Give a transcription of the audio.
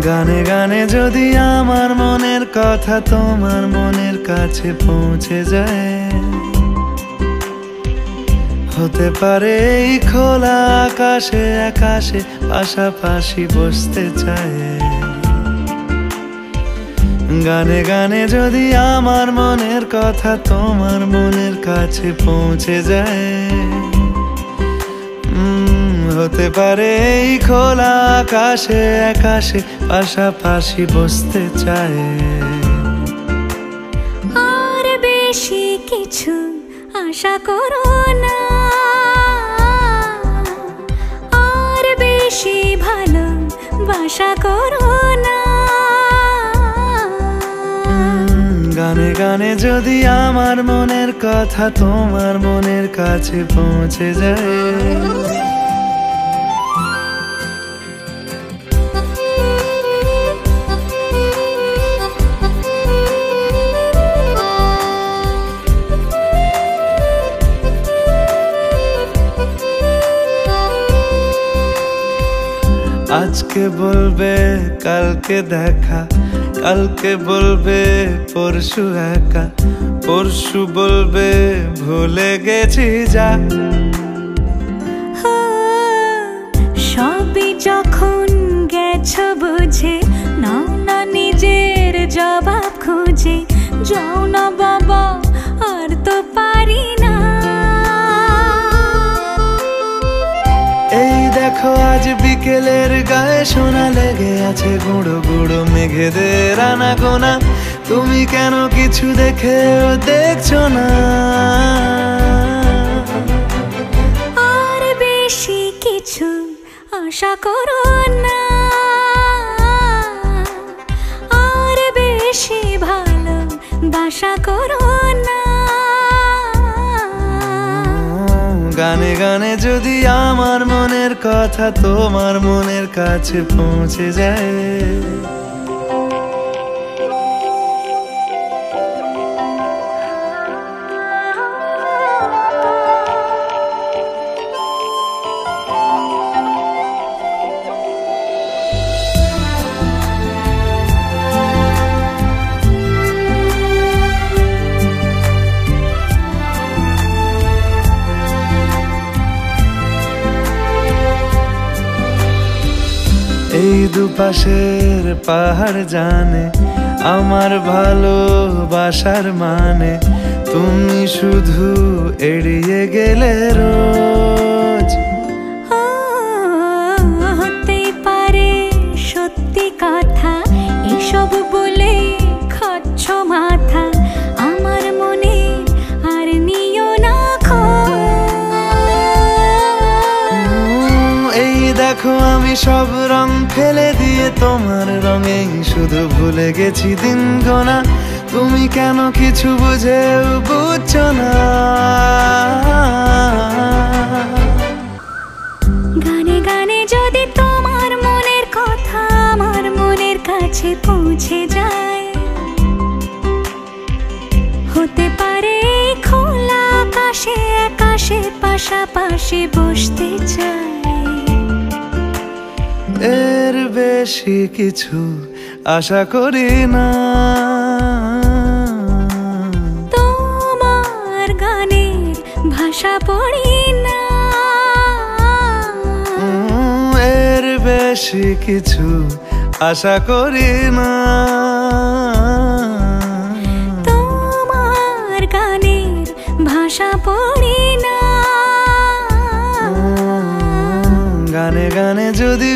গানে গানে যদি আমার মনের কথা তোমার মনের কাছে পৌঁছে যায়, হতে পারে এই খোলা আকাশে আকাশে পাশাপাশি বসতে চায়। গানে গানে যদি আমার মনের কথা তোমার মনের কাছে পৌঁছে যায়, হতে পারে এই খোলা আকাশে আকাশে পাশাপাশি বসতে চায়। আর বেশি কিছু আশা করো না, আর বেশি ভালোবাসা করো না। গানে গানে যদি আমার মনের কথা তোমার মনের কাছে পৌঁছে যায়, আজকে বলবে কালকে দেখা, কালকে বলবে পরশু একা, পরশু বলবে ভুলে গেছি যা। সবই যখন গেছো বুঝে, নাও না নিজের জবাব খুঁজে। যাও না বাবা আর তো পারি না। এই দেখো আজ বিকেলের গায়ে সোনা লেগে আছে গুঁড়ো গুঁড়ো মেঘেদের আনাগোনা। তুমি কেন কিছু দেখেও দেখছো না? আর বেশি কিছু আশা করো না, আর বেশি ভালোবাসা করো না। গানে গানে যদি আমার মনের কথা তোমার মনের কাছে পৌঁছে যায়, এই দুপাশের পাহাড় জানে আমার ভালোবাসার মানে। তুমি শুধু এড়িয়ে গেলে রোজ। হতেই পারে সত্যি কথা, এসব বলে খাচ্ছ মাথা। আমার মনে আর নিও না খোঁজ। এই দেখো আমি সব রং ফেলে দিয়ে তোমার রঙেই শুধু ভুলে গেছি দিন গোনা। তুমি কেন কিছু বুঝেও বুঝছো না? গানে গানে যদি তোমার মনের কথা আমার মনের কাছে পৌঁছে যায়, হতে পারে খোলা আকাশে আকাশে পাশাপাশি বসতে চায়। এর বেশি কিছু আশা করি না। তোমার গানের ভাষা পড়ি না, এর বেশি কিছু আশা করি না। তোমার গানের ভাষা পড়ি না। গানে গানে যদি